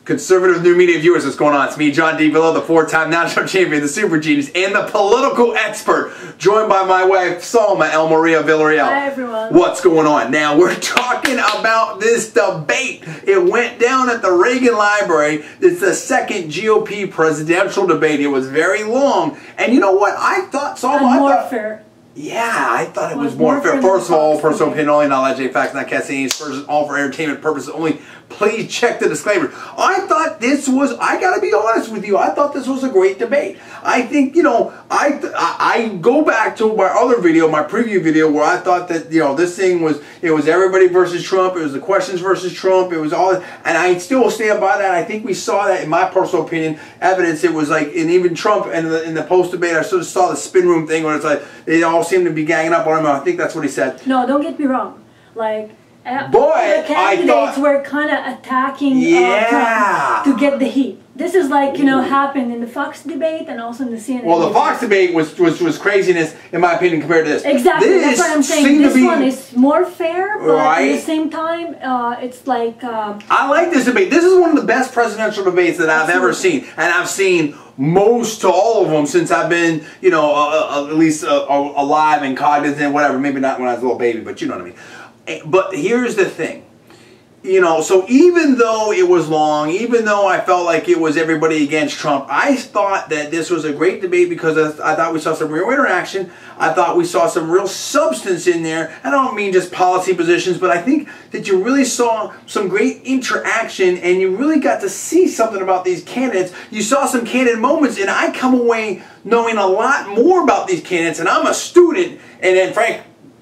Conservative new media viewers, what's going on? It's me, John D. Villa, the 4-time national champion, the super genius, and the political expert, joined by my wife, Salma El Maria Villarreal. Hi, everyone. What's going on? Now, we're talking about this debate. It went down at the Reagan Library. It's the second GOP presidential debate. It was very long. And you know what? I thought, Salma, more fair. Yeah, I thought it was more fair. First of all, personal opinion only, not legitimate facts, not casting any aspersions, all for entertainment purposes only. Please check the disclaimer. I thought this was, I gotta be honest with you, I thought this was a great debate. I think, you know, I go back to my other video, my preview video, where I thought that, you know, this thing was, it was everybody versus Trump, it was the questions versus Trump, it was all, and I still stand by that. I think we saw that, in my personal opinion, evidence. It was like, and even Trump in the post-debate, I sort of saw the spin room thing where it's like, they all seemed to be ganging up on him. I think that's what he said. No, don't get me wrong. Like, but the candidates were kind of attacking Trump to get the heat. This is like, you know, happened in the Fox debate and also in the CNN. Well, the Fox debate was craziness, in my opinion, compared to this. Exactly, that's what I'm saying. This one is more fair, but at the same time, it's like... I like this debate. This is one of the best presidential debates that I've ever seen. And I've seen most to all of them since I've been, you know, at least alive and cognizant, whatever. Maybe not when I was a little baby, but you know what I mean. But here's the thing, you know, so even though it was long, even though I felt like it was everybody against Trump, I thought that this was a great debate because I thought we saw some real interaction. I thought we saw some real substance in there. I don't mean just policy positions, but I think that you really saw some great interaction and you really got to see something about these candidates. You saw some candid moments, and I come away knowing a lot more about these candidates, and I'm a student and then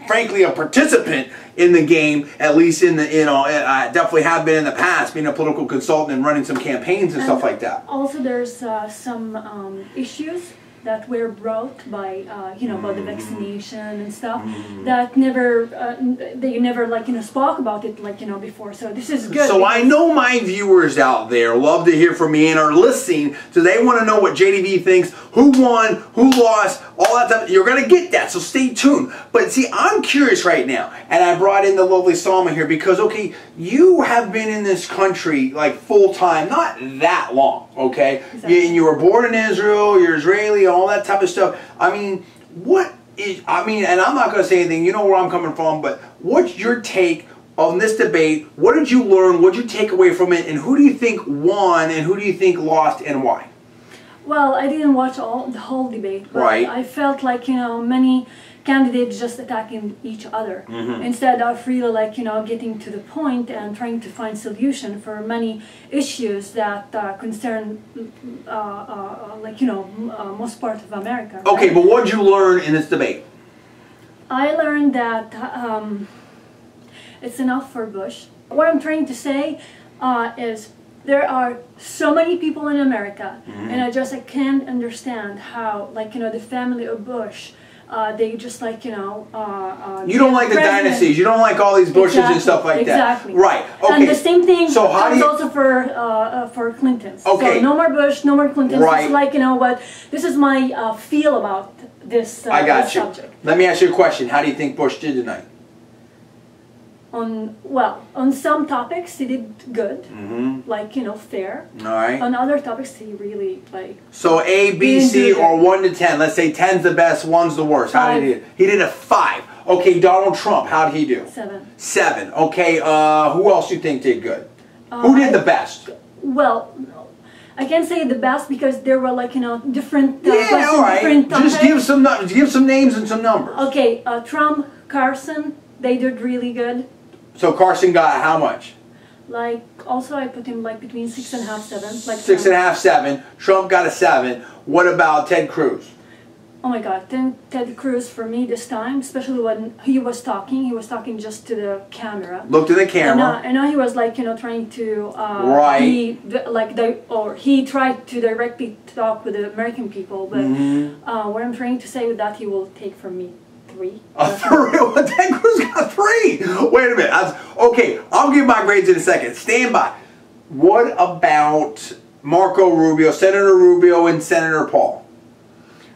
frankly a participant in the game, at least in the, you know, I definitely have been in the past, being a political consultant and running some campaigns and stuff like that. Also, there's some issues that were brought by, you know, about the vaccination and stuff that never, they never, like, you know, spoke about it, like, you know, before. So this is good. So I know my viewers out there love to hear from me and are listening, so they want to know what JDV thinks, who won, who lost, all that stuff. You're going to get that, so stay tuned. But see, I'm curious right now, and I brought in the lovely Salma here because, okay, you have been in this country, like, full-time, not that long, okay? Exactly. You were born in Israel, you're Israeli, all that type of stuff. I mean, what is, I mean, and I'm not going to say anything, you know where I'm coming from, but what's your take on this debate? What did you learn? What did you take away from it? And who do you think won and who do you think lost and why? Well, I didn't watch the whole debate, but I felt like, you know, many candidates just attacking each other instead of really, like, you know, getting to the point and trying to find solution for many issues that concern, like, you know, most part of America. Right? Okay, but what did you learn in this debate? I learned that it's enough for Bush. What I'm trying to say is there are so many people in America, and I can't understand how, like, you know, the family of Bush, they just, like, you know... you don't like the dynasties, you don't like all these Bushes and stuff like that. Exactly. Right. Okay. And the same thing so comes also for Clintons. Okay. So no more Bush, no more Clintons. Right. It's like, you know what, this is my feel about this, I got this you. subject. Let me ask you a question. How do you think Bush did tonight? On some topics he did good, like, you know, fair. All right. On other topics he really, like... So A, B, C, or 1 to 10. Let's say 10's the best, 1's the worst. How did he do? He did a 5. Okay, Donald Trump, how did he do? 7. 7. Okay, who else do you think did good? Who did the best? Well, I can't say the best because there were, like, you know, different yeah, all right. different just give some names and some numbers. Okay, Trump, Carson, they did really good. So Carson got how much? Like, also I put him like between 6.5, 7. Like 6.5, 7. Trump got a 7. What about Ted Cruz? Oh my God, Ted Cruz for me this time, especially when he was talking just to the camera. Look to the camera. And now he was, like, you know, trying to he tried to directly talk with the American people, but what I'm trying to say with that, he will take from me 3. A 3? Well, Ted Cruz got 3. Wait a minute. Okay, I'll give my grades in a second. Stand by. What about Marco Rubio, Senator Rubio, and Senator Paul?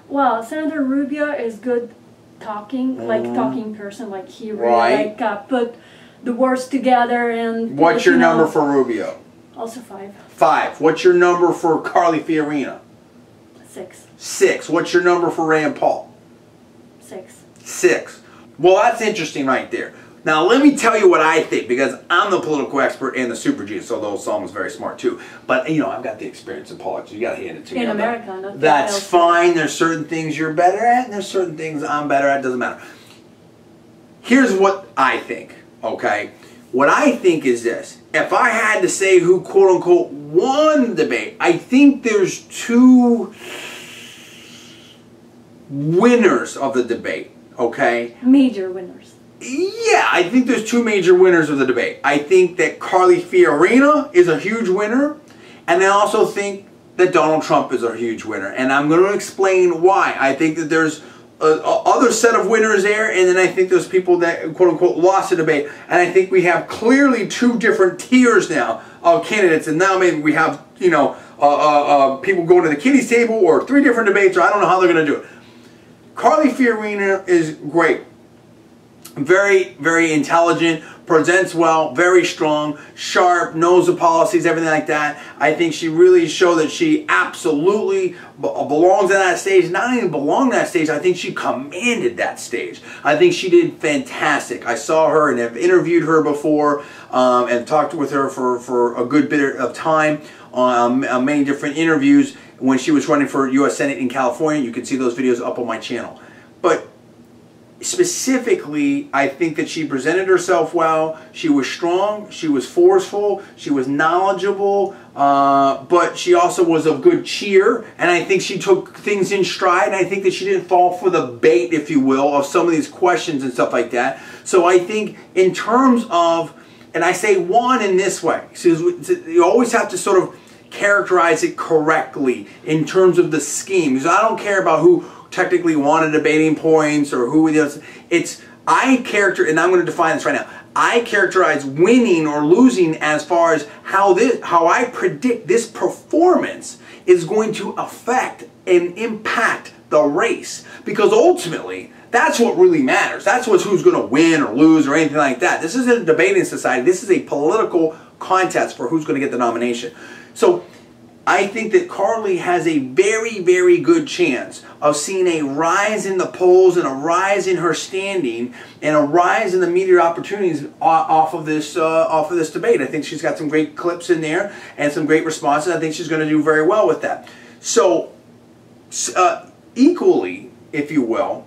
Well, Senator Rubio is good talking, like talking person, like he really like put the words together and... What's your number for Rubio? Also 5. 5. What's your number for Carly Fiorina? 6. 6. What's your number for Rand Paul? 6. 6. Well, that's interesting right there. Now, let me tell you what I think, because I'm the political expert and the super genius, although Salma's very smart too. But, you know, I've got the experience in politics. You got to hand it to me. In America, not that's fine. There's certain things you're better at, and there's certain things I'm better at. It doesn't matter. Here's what I think, okay? What I think is this. If I had to say who, quote-unquote, won the debate, I think there's 2 winners of the debate, okay? Major winners. Yeah, I think there's 2 major winners of the debate. I think that Carly Fiorina is a huge winner, and I also think that Donald Trump is a huge winner. And I'm going to explain why. I think that there's other set of winners there, and then I think there's people that, quote-unquote, lost the debate. And I think we have clearly 2 different tiers now of candidates, and now maybe we have, you know, people going to the kiddies table, or 3 different debates, or I don't know how they're going to do it. Carly Fiorina is great. Very, very intelligent, presents well, very strong, sharp, knows the policies, everything like that. I think she really showed that she absolutely belongs on that stage. Not even belong on that stage, I think she commanded that stage. I think she did fantastic. I saw her and have interviewed her before and talked with her for a good bit of time on many different interviews when she was running for U.S. Senate in California. You can see those videos up on my channel. But specifically, I think that she presented herself well. She was strong, she was forceful, she was knowledgeable, but she also was of good cheer, and I think she took things in stride, and I think that she didn't fall for the bait, if you will, of some of these questions and stuff like that. So I think in terms of, and I say won in this way, so you always have to sort of characterize it correctly in terms of the scheme, because I don't care about who technically wanted debating points or who it is. It's, and I'm going to define this right now. I characterize winning or losing as far as how I predict this performance is going to affect and impact the race. Because ultimately, that's what really matters. That's who's going to win or lose or anything like that. This isn't a debating society. This is a political contest for who's going to get the nomination. So I think that Carly has a very, very good chance of seeing a rise in the polls and a rise in her standing and a rise in the media opportunities off of this debate. I think she's got some great clips in there and some great responses. I think she's going to do very well with that. So equally, if you will,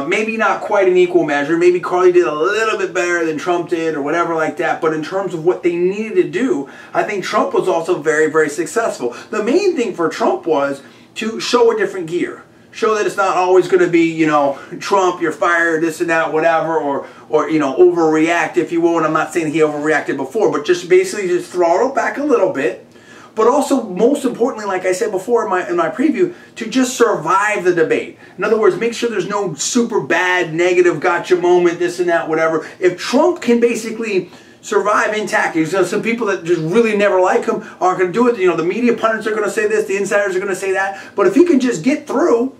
maybe not quite an equal measure. Maybe Carly did a little bit better than Trump did or whatever like that. But in terms of what they needed to do, I think Trump was also very, very successful. The main thing for Trump was to show a different gear. Show that it's not always going to be, you know, Trump, you're fired, this and that, whatever, or you know, overreact, if you will. And I'm not saying he overreacted before, but just basically just throttle back a little bit. But also, most importantly, like I said before in my preview, to just survive the debate. In other words, make sure there's no super bad, negative, gotcha moment, this and that, whatever. If Trump can basically survive intact, there's some people that just really never like him aren't going to do it. You know, the media pundits are going to say this, the insiders are going to say that. But if he can just get through,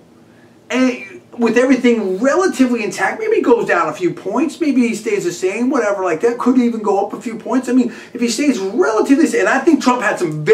and with everything relatively intact, maybe he goes down a few points, maybe he stays the same, whatever like that, could even go up a few points. I mean, if he stays relatively same, and I think Trump had some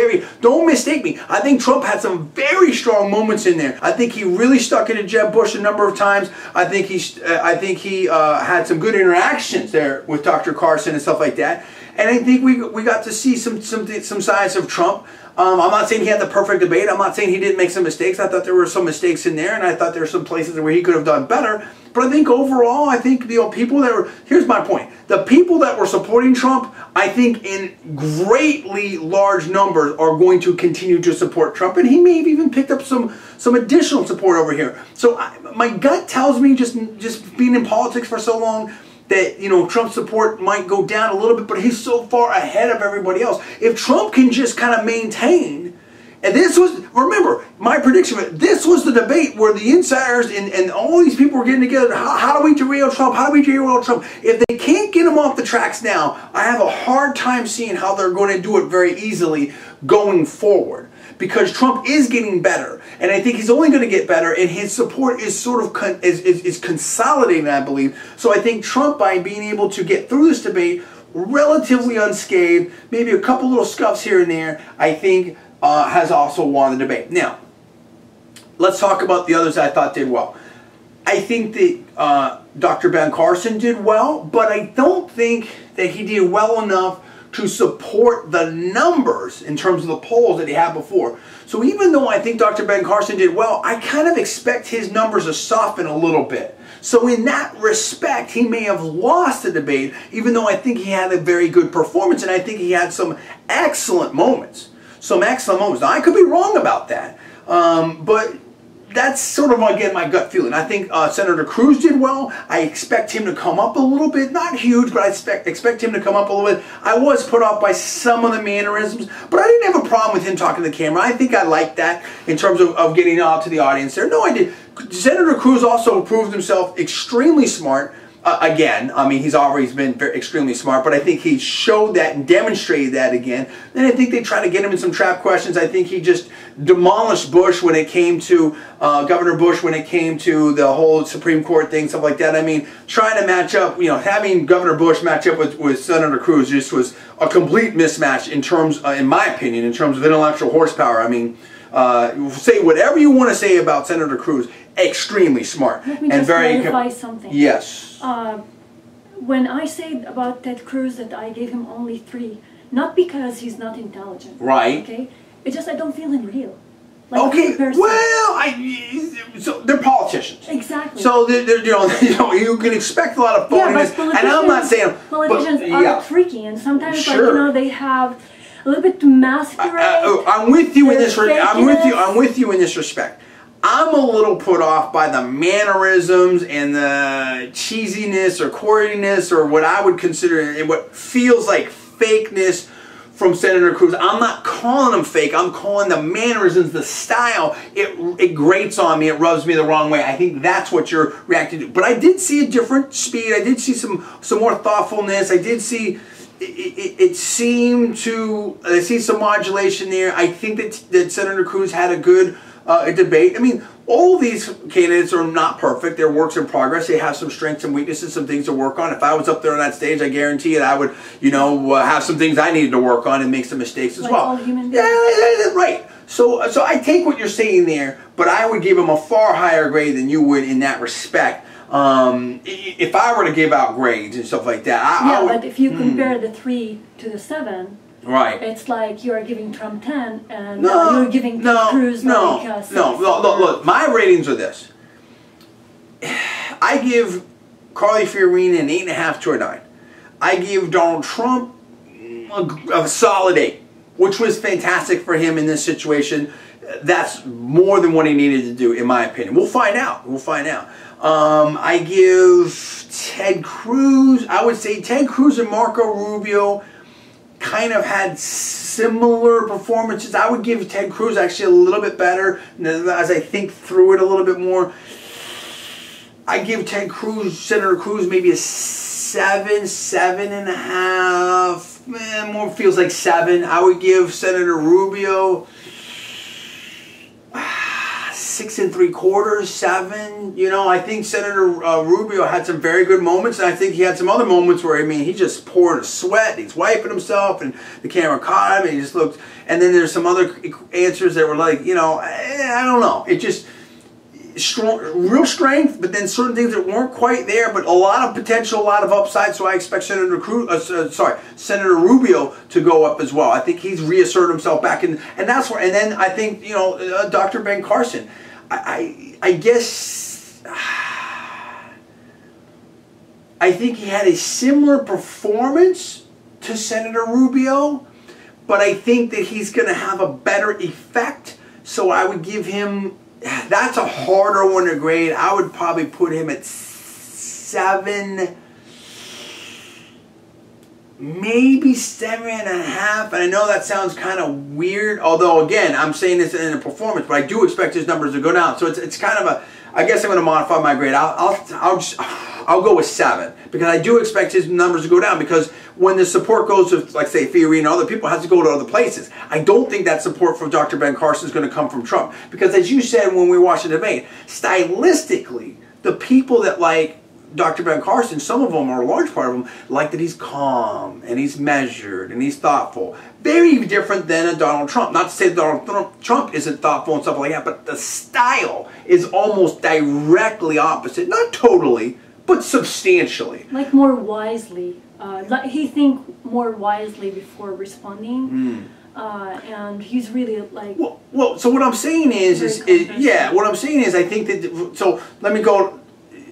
don't mistake me, I think Trump had some very strong moments in there. I think he really stuck it to Jeb Bush a number of times. I think he had some good interactions there with Dr. Carson and stuff like that. And I think we got to see some sides of Trump. I'm not saying he had the perfect debate. I'm not saying he didn't make some mistakes. I thought there were some mistakes in there, and I thought there were some places where he could have done better. But I think overall, I think, you know, people that were, here's my point. The people that were supporting Trump, I think in greatly large numbers are going to continue to support Trump, and he may have even picked up some additional support over here. So my gut tells me, just being in politics for so long, that, you know, Trump's support might go down a little bit, but he's so far ahead of everybody else. If Trump can just kind of maintain, and this was, remember, my prediction, this was the debate where the insiders and all these people were getting together. How do we derail Trump? How do we derail Trump? If they can't get him off the tracks now, I have a hard time seeing how they're going to do it very easily going forward. Because Trump is getting better, and I think he's only going to get better, and his support is sort of is consolidating, I believe. So I think Trump, by being able to get through this debate, relatively unscathed, maybe a couple little scuffs here and there, I think has also won the debate. Now, let's talk about the others I thought did well. I think that Dr. Ben Carson did well, but I don't think that he did well enough to support the numbers in terms of the polls that he had before. So even though I think Dr. Ben Carson did well, I kind of expect his numbers to soften a little bit. So in that respect, he may have lost the debate, even though I think he had a very good performance, and I think he had some excellent moments. Some excellent moments. Now, I could be wrong about that, but that's sort of, again, my gut feeling. I think Senator Cruz did well. I expect him to come up a little bit. Not huge, but I expect him to come up a little bit. I was put off by some of the mannerisms, but I didn't have a problem with him talking to the camera. I think I liked that in terms of getting out to the audience there. No, I did. Senator Cruz also proved himself extremely smart. Again, I mean, he's always been extremely smart, but I think he showed that and demonstrated that again. Then I think they tried to get him in some trap questions. I think he just demolished Bush when it came to, Governor Bush when it came to the whole Supreme Court thing, stuff like that. I mean, trying to match up, having Governor Bush match up with Senator Cruz just was a complete mismatch in terms, in my opinion, in terms of intellectual horsepower. I mean, say whatever you want to say about Senator Cruz, extremely smart. Let me just clarify something. Yes. When I said about Ted Cruz that I gave him only 3, not because he's not intelligent. Right. Okay. It's just I don't feel him real. Like okay. Well, so they're politicians. Exactly. So they're you can expect a lot of phoniness, and I'm not saying politicians are freaky, and sometimes they have a little bit to masquerade. I'm with you in this. I'm with you in this respect. I'm a little put off by the mannerisms and the cheesiness or corniness or what I would consider what feels like fakeness from Senator Cruz. I'm not calling him fake. I'm calling the mannerisms, the style. It grates on me. It rubs me the wrong way. I think that's what you're reacting to. But I did see a different speed. I did see some more thoughtfulness. I did see. It seemed to. I see some modulation there. I think that Senator Cruz had a good debate. I mean, all these candidates are not perfect. They're works in progress. They have some strengths and weaknesses, some things to work on. If I was up there on that stage, I guarantee it, I would, have some things I needed to work on and make some mistakes as well. All human beings. Yeah, right. So I take what you're saying there, but I would give him a far higher grade than you would in that respect. If I were to give out grades and stuff like that, I would, but if you compare the 3 to the 7. Right. It's like you are giving Trump 10 and you're giving Cruz like 6. Look, my ratings are this. I give Carly Fiorina an 8.5 to a 9. I give Donald Trump a solid 8, which was fantastic for him in this situation. That's more than what he needed to do, in my opinion. We'll find out. We'll find out. I give Ted Cruz, I would say Ted Cruz and Marco Rubio kind of had similar performances. I would give Ted Cruz actually a little bit better as I think through it a little bit more. I give Ted Cruz, Senator Cruz, maybe a 7, 7.5. More feels like 7. I would give Senator Rubio 6 3/4, 7. I think Senator Rubio had some very good moments, and I think he had some other moments where, he just poured a sweat, and he's wiping himself, and the camera caught him, and he just looked, and then there's some other answers that were like, I don't know. It just, real strength, but then certain things that weren't quite there, but a lot of potential, a lot of upside, so I expect Senator Rubio to go up as well. I think he's reasserted himself back in, and that's where, and then I think, Dr. Ben Carson, I guess I think he had a similar performance to Senator Rubio, but I think that he's going to have a better effect, so I would give him, that's a harder one to grade. I would probably put him at 7, maybe 7.5. And I know that sounds kind of weird, although again, I'm saying this in a performance, but I do expect his numbers to go down. So it's kind of a, I guess I'm going to modify my grade. I'll go with 7, because I do expect his numbers to go down, because when the support goes to, like, say, Fiorina and other people, it has to go to other places. I don't think that support from Dr. Ben Carson is going to come from Trump, because as you said when we watched the debate, stylistically, the people that like Dr. Ben Carson, some of them, or a large part of them, like that he's calm and he's measured and he's thoughtful. Very different than a Donald Trump. Not to say that Donald Trump isn't thoughtful and stuff like that, but the style is almost directly opposite. Not totally, but substantially. Like more wisely. Like he think more wisely before responding. And he's really like... Well, so what I'm saying is yeah, what I'm saying is I think that, so let me go,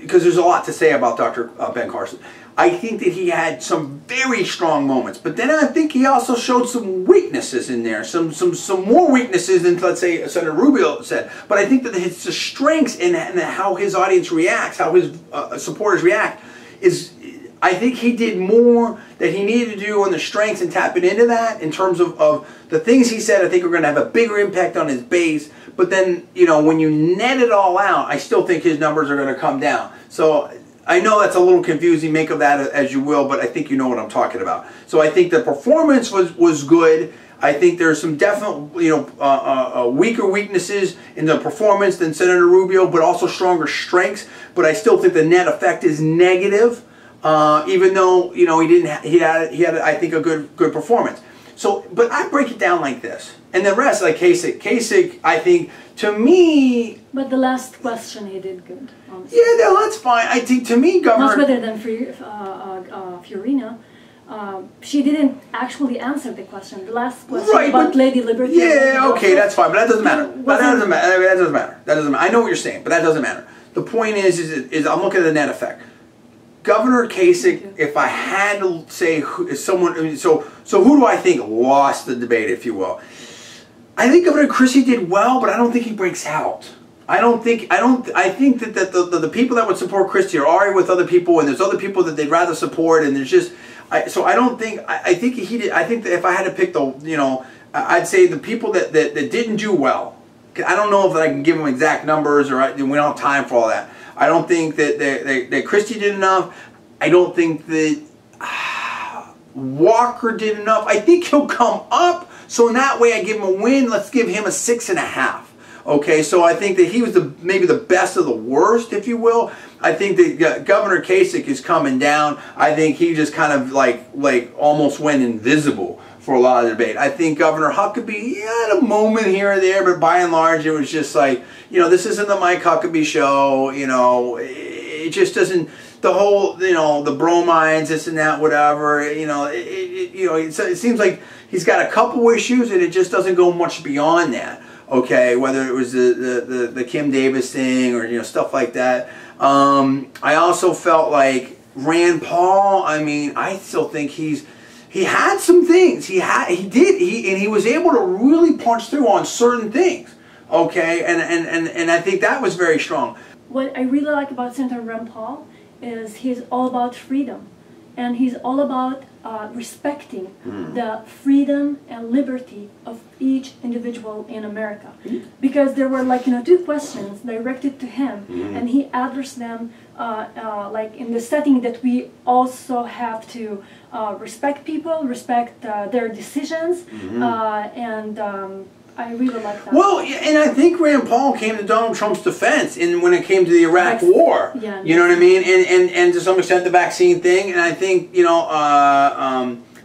because there's a lot to say about Dr. Ben Carson. I think that he had some very strong moments, but then I think he also showed some weaknesses in there, some more weaknesses than, let's say, Senator Rubio said. But I think that his strengths and how his audience reacts, how his supporters react, is, I think he did more that he needed to do on the strengths and tapping into that in terms of the things he said. I think are going to have a bigger impact on his base. But then, you know, when you net it all out, I still think his numbers are going to come down. So I know that's a little confusing. Make of that as you will, but I think you know what I'm talking about. So I think the performance was good. I think there's some definite, you know, weaker weaknesses in the performance than Senator Rubio, but also stronger strengths. But I still think the net effect is negative. Even though, you know, he had I think a good performance. So, but I break it down like this, and the rest, like Kasich, I think to me. But the last question he did good. Honestly. Yeah, no, that's fine. I think to me, Governor. Much better than Fiorina. She didn't actually answer the question. The last question about Lady Liberty. Yeah, okay, that's fine, but that doesn't matter. But that doesn't matter. That doesn't matter. That doesn't matter. I know what you're saying, but that doesn't matter. The point is I'm looking at the net effect. Governor Kasich, if I had to say someone, so who do I think lost the debate, if you will? I think Governor Christie did well, but I don't think he breaks out. I think that the people that would support Christie are already with other people, and there's other people that they'd rather support, and there's just, so I don't think, I think he did, I think that if I had to pick the, you know, I'd say the people that didn't do well. I don't know if I can give them exact numbers, or we don't have time for all that. I don't think that Christie did enough. I don't think that Walker did enough. I think he'll come up. So in that way, I give him a win. Let's give him a 6.5. Okay, so I think that he was maybe the best of the worst, if you will. I think that Governor Kasich is coming down. I think he just kind of like almost went invisible for a lot of the debate. I think Governor Huckabee had a moment here and there, but by and large, it was just like, you know, this isn't the Mike Huckabee show. You know, it just doesn't. The whole, you know, the bromides, this and that, whatever. You know, it seems like he's got a couple issues, and it just doesn't go much beyond that. Okay, whether it was the Kim Davis thing or, you know, stuff like that. I also felt like Rand Paul. I mean, I still think he had some things. He was able to really punch through on certain things. Okay, and I think that was very strong. What I really like about Senator Rand Paul is he's all about freedom, and he's all about respecting the freedom and liberty of each individual in America. Because there were, like, you know, 2 questions directed to him, and he addressed them like in the setting that we also have to respect people, respect their decisions, and I really like that. Well, and I think Rand Paul came to Donald Trump's defense when it came to the Iraq War. Yeah, you know what I mean? And to some extent the vaccine thing. And I think, you know,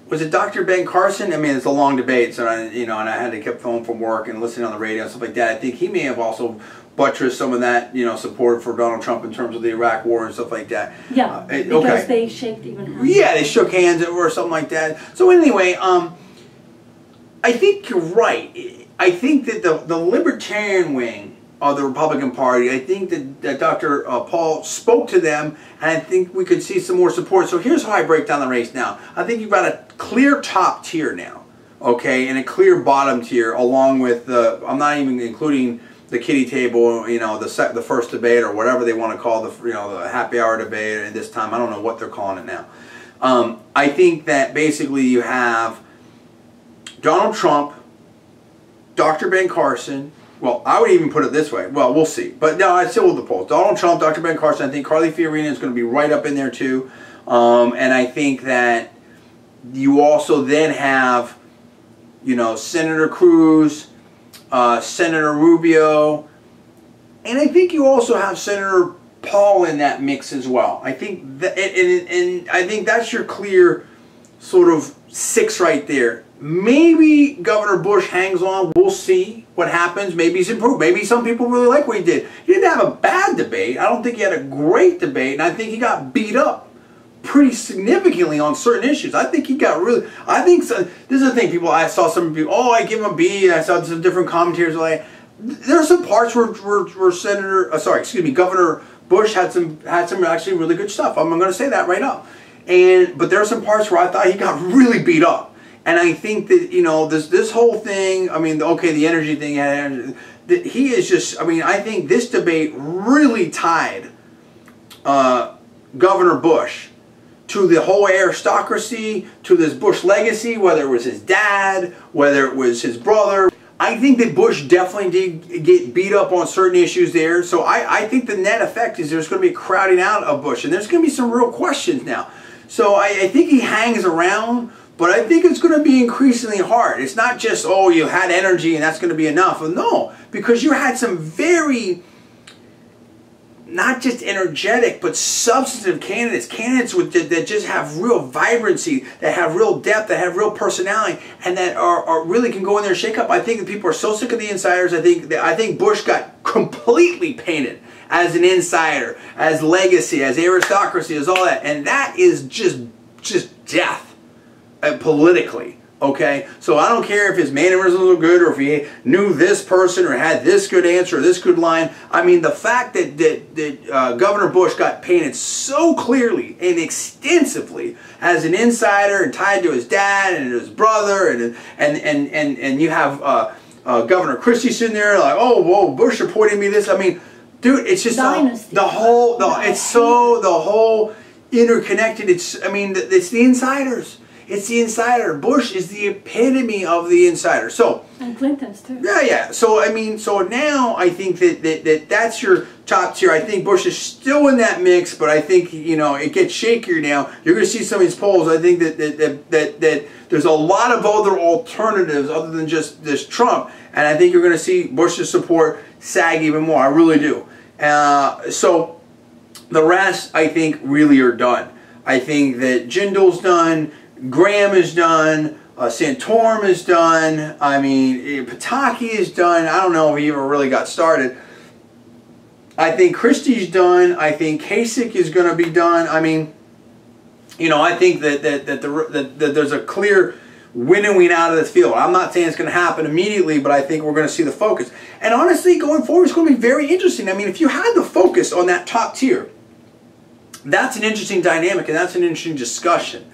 was it Dr. Ben Carson? I mean, it's a long debate, so and I had to keep home from work and listening on the radio and stuff like that. I think he may have also buttressed some of that, you know, support for Donald Trump in terms of the Iraq War and stuff like that. Yeah, because they shook even hands. Yeah, they shook hands or something like that. So anyway, I think you're right. I think that the libertarian wing of the Republican Party, I think that Dr. Paul spoke to them, and I think we could see some more support. So here's how I break down the race now. I think you've got a clear top tier now, okay, and a clear bottom tier, along with I'm not even including the kiddie table, you know, the first debate or whatever they want to call the happy hour debate. And this time, I don't know what they're calling it now. I think that basically you have Donald Trump, Dr. Ben Carson. Well, I would even put it this way. Well, we'll see. But no, I still with the polls. Donald Trump, Dr. Ben Carson. I think Carly Fiorina is going to be right up in there too. And I think that you also then have, you know, Senator Cruz, Senator Rubio, and I think you also have Senator Paul in that mix as well. I think that, and I think that's your clear sort of 6 right there. Maybe Governor Bush hangs on. We'll see what happens. Maybe he's improved. Maybe some people really like what he did. He didn't have a bad debate. I don't think he had a great debate, and I think he got beat up pretty significantly on certain issues. I think he got really. I think so, this is the thing. I saw some people. Oh, I give him a B. And I saw some different commentators like. There are some parts where Governor Bush had some actually really good stuff. I'm going to say that right up. But there are some parts where I thought he got really beat up. And I think that, you know, this whole thing, I mean, okay, the energy thing, he is just, I mean, I think this debate really tied Governor Bush to the whole aristocracy, to this Bush legacy, whether it was his dad, whether it was his brother. I think that Bush definitely did get beat up on certain issues there. So I think the net effect is there's going to be a crowding out of Bush. And there's going to be some real questions now. So I think he hangs around. But I think it's going to be increasingly hard. It's not just, oh, you had energy and that's going to be enough. No, because you had some very, not just energetic, but substantive candidates. Candidates that just have real vibrancy, that have real depth, that have real personality, and that are really can go in there and shake up. I think that people are so sick of the insiders. I think Bush got completely painted as an insider, as legacy, as aristocracy, as all that. And that is just death. Politically, okay? So I don't care if his mannerisms were good or if he knew this person or had this good answer or this good line. I mean, the fact that Governor Bush got painted so clearly and extensively as an insider and tied to his dad and his brother, and you have Governor Christie sitting there like, oh, whoa, Bush appointed me this. I mean, dude, it's just the whole interconnected. It's the insiders. It's the insider. Bush is the epitome of the insider. So and Clinton's too. Yeah. So I mean, so now I think that's your top tier. I think Bush is still in that mix, but I think, you know, it gets shakier now. You're going to see some of these polls. I think that there's a lot of other alternatives other than just this Trump, and I think you're going to see Bush's support sag even more. I really do. So the rest, I think, really are done. I think that Jindal's done. Graham is done. Santorum is done. I mean, Pataki is done. I don't know if he ever really got started. I think Christie's done. I think Kasich is going to be done. I mean, you know, I think that there's a clear winnowing out of this field. I'm not saying it's going to happen immediately, but I think we're going to see the focus. And honestly, going forward, it's going to be very interesting. I mean, if you had the focus on that top tier, that's an interesting dynamic and that's an interesting discussion.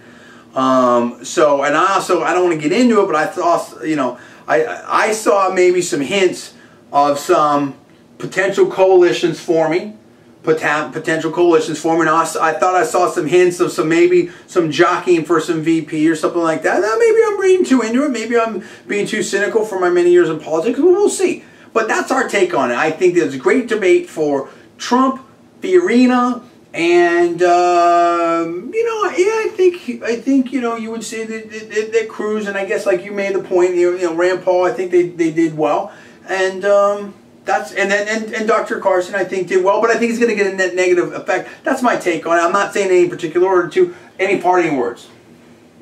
So, and I don't want to get into it, but I thought, you know, I saw maybe some hints of some potential coalitions forming. Potential coalitions forming. I thought I saw some hints of maybe some jockeying for some VP or something like that. Now, maybe I'm reading too into it. Maybe I'm being too cynical for my many years in politics. We'll see. But that's our take on it. I think there's a great debate for Trump, the arena. And you know, yeah, I think you know, you would say that Cruz, and I guess like you made the point, you know, Rand Paul, I think they did well, and and Dr. Carson, I think, did well, but I think he's going to get a net negative effect. That's my take on it. I'm not saying any particular order to any parting words.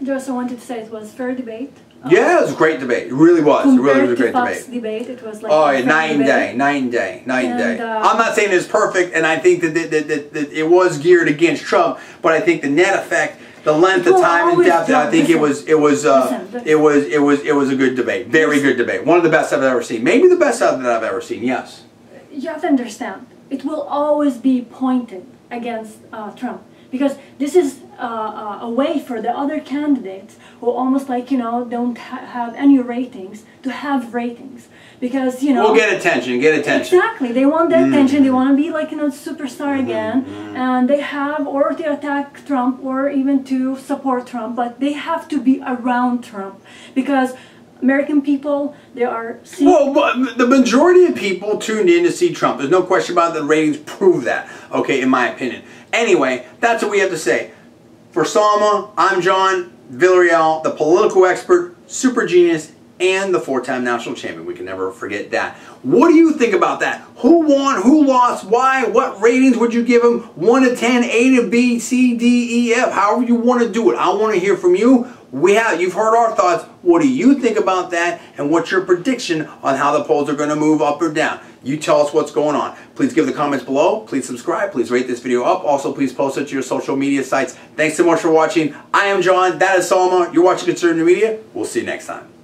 Just I wanted to say it was a fair debate. Yeah, it was a great debate. It really was. It really was a great debate. It was like night and day. I'm not saying it's perfect, and I think that it was geared against Trump, but I think the net effect, the length of time and depth, I think it was a good debate. Very good debate. One of the best I've ever seen. Maybe the best that I've ever seen. Yes. You have to understand, it will always be pointed against Trump. Because this is a way for the other candidates who almost like, you know, don't have any ratings to have ratings. Because, you know... We'll get attention, Exactly. They want the attention. They want to be like, you know, superstar again. And they have, or to attack Trump, or even to support Trump. But they have to be around Trump. Because American people, they are... Well, but the majority of people tuned in to see Trump. There's no question about it. The ratings prove that, okay, in my opinion. Anyway, that's what we have to say. For Salma, I'm John, Villarreal, the political expert, super genius, and the 4-time national champion. We can never forget that. What do you think about that? Who won? Who lost? Why? What ratings would you give him? 1 to 10, A to B, C, D, E, F, however you want to do it. I want to hear from you. You've heard our thoughts. What do you think about that? And what's your prediction on how the polls are going to move up or down? You tell us what's going on. Please give the comments below. Please subscribe. Please rate this video up. Also, please post it to your social media sites. Thanks so much for watching. I am John. That is Salma. You're watching Conservative Media. We'll see you next time.